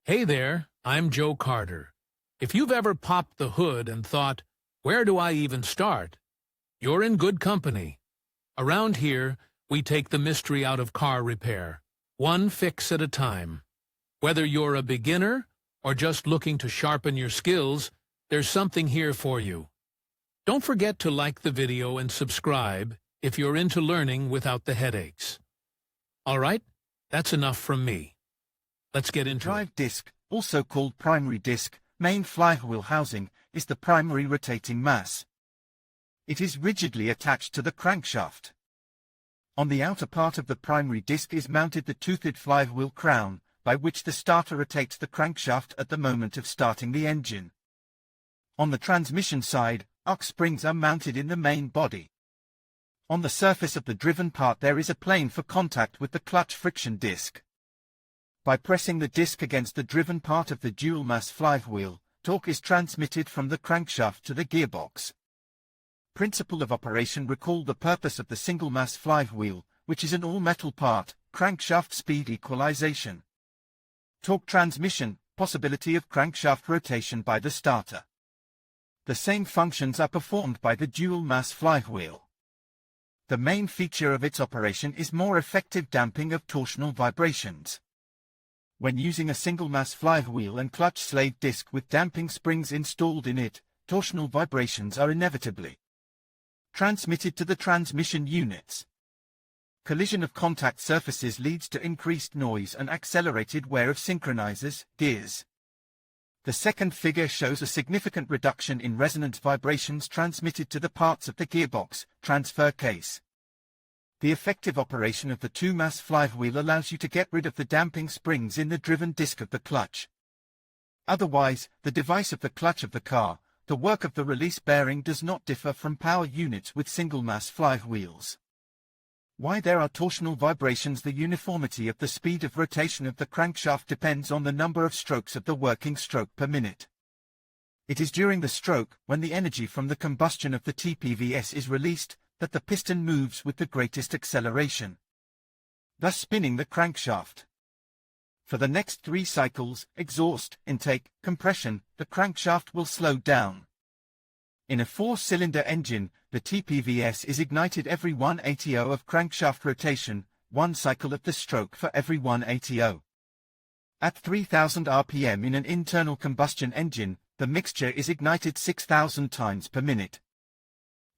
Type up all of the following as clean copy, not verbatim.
Hey there, I'm Joe Carter. If you've ever popped the hood and thought, where do I even start? You're in good company. Around here, we take the mystery out of car repair, one fix at a time. Whether you're a beginner or just looking to sharpen your skills, there's something here for you. Don't forget to like the video and subscribe if you're into learning without the headaches. All right, that's enough from me. Let's get into it. Drive disc, also called primary disc, main flywheel housing, is the primary rotating mass. It is rigidly attached to the crankshaft. On the outer part of the primary disc is mounted the toothed flywheel crown, by which the starter rotates the crankshaft at the moment of starting the engine. On the transmission side, arc springs are mounted in the main body. On the surface of the driven part there is a plane for contact with the clutch friction disc. By pressing the disc against the driven part of the dual mass flywheel, torque is transmitted from the crankshaft to the gearbox. Principle of operation: recall the purpose of the single mass flywheel, which is an all-metal part, crankshaft speed equalization. Torque transmission, possibility of crankshaft rotation by the starter. The same functions are performed by the dual mass flywheel. The main feature of its operation is more effective damping of torsional vibrations. When using a single mass flywheel and clutch slave disc with damping springs installed in it, torsional vibrations are inevitably transmitted to the transmission units. Collision of contact surfaces leads to increased noise and accelerated wear of synchronizers, gears. The second figure shows a significant reduction in resonance vibrations transmitted to the parts of the gearbox, transfer case. The effective operation of the two-mass flywheel allows you to get rid of the damping springs in the driven disc of the clutch. Otherwise, the device of the clutch of the car, the work of the release bearing, does not differ from power units with single-mass flywheels. Why there are torsional vibrations? The uniformity of the speed of rotation of the crankshaft depends on the number of strokes of the working stroke per minute. It is during the stroke, when the energy from the combustion of the TPVS is released, that the piston moves with the greatest acceleration, thus spinning the crankshaft. For the next 3 cycles, exhaust, intake, compression, the crankshaft will slow down. In a 4-cylinder engine, the TPVS is ignited every 1 ATO of crankshaft rotation, 1 cycle of the stroke for every 1 ATO. At 3000 RPM in an internal combustion engine, the mixture is ignited 6000 times per minute.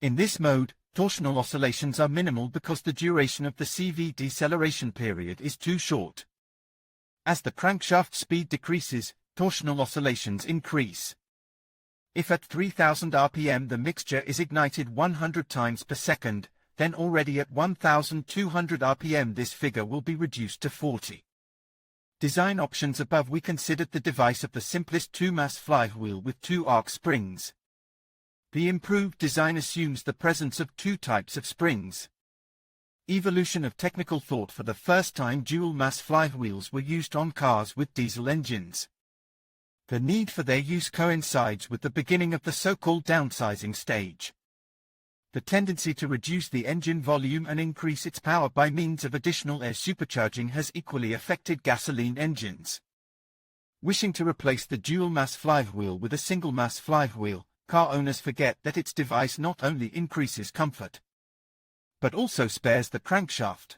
In this mode, torsional oscillations are minimal because the duration of the CV deceleration period is too short. As the crankshaft speed decreases, torsional oscillations increase. If at 3000 RPM the mixture is ignited 100 times per second, then already at 1200 RPM this figure will be reduced to 40. Design options: above we considered the device of the simplest two-mass flywheel with 2 arc springs. The improved design assumes the presence of 2 types of springs. Evolution of technical thought: for the first time dual mass flywheels were used on cars with diesel engines. The need for their use coincides with the beginning of the so-called downsizing stage. The tendency to reduce the engine volume and increase its power by means of additional air supercharging has equally affected gasoline engines. Wishing to replace the dual mass flywheel with a single mass flywheel, car owners forget that its device not only increases comfort, but also spares the crankshaft.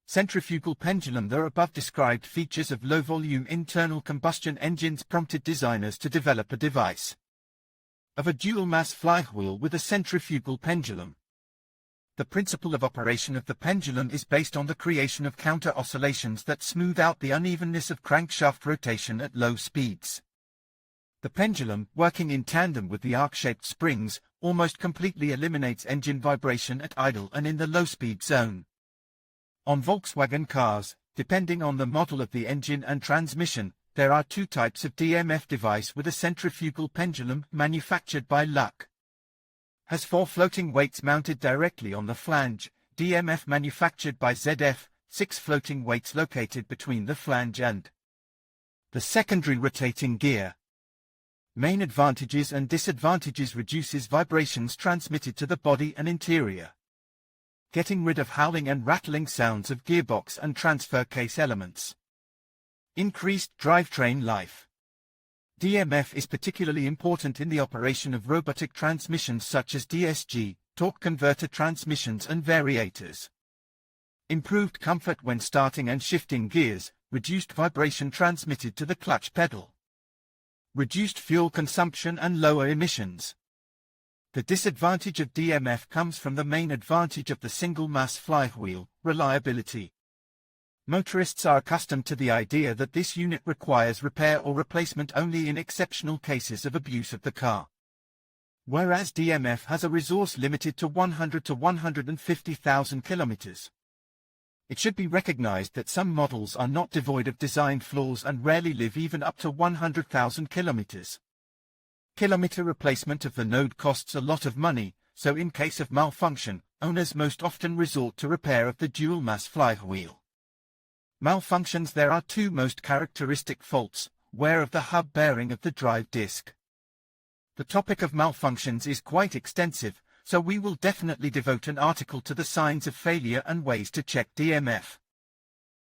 Centrifugal pendulum: the above described features of low-volume internal combustion engines prompted designers to develop a device of a dual-mass flywheel with a centrifugal pendulum. The principle of operation of the pendulum is based on the creation of counter-oscillations that smooth out the unevenness of crankshaft rotation at low speeds. The pendulum, working in tandem with the arc-shaped springs, almost completely eliminates engine vibration at idle and in the low-speed zone. On Volkswagen cars, depending on the model of the engine and transmission, there are 2 types of DMF device with a centrifugal pendulum manufactured by Luck. Has 4 floating weights mounted directly on the flange, DMF manufactured by ZF, 6 floating weights located between the flange and the secondary rotating gear. Main advantages and disadvantages: reduces vibrations transmitted to the body and interior, getting rid of howling and rattling sounds of gearbox and transfer case elements. Increased drivetrain life. DMF is particularly important in the operation of robotic transmissions such as DSG, torque converter transmissions and variators. Improved comfort when starting and shifting gears, reduced vibration transmitted to the clutch pedal. Reduced fuel consumption and lower emissions. The disadvantage of DMF comes from the main advantage of the single mass flywheel, reliability. Motorists are accustomed to the idea that this unit requires repair or replacement only in exceptional cases of abuse of the car. Whereas DMF has a resource limited to 100 to 150,000 kilometers. It should be recognized that some models are not devoid of design flaws and rarely live even up to 100,000 kilometers. Kilometer replacement of the node costs a lot of money, so in case of malfunction, owners most often resort to repair of the dual mass flywheel. Malfunctions. There are two most characteristic faults: wear of the hub bearing of the drive disc. The topic of malfunctions is quite extensive, so we will definitely devote an article to the signs of failure and ways to check DMF.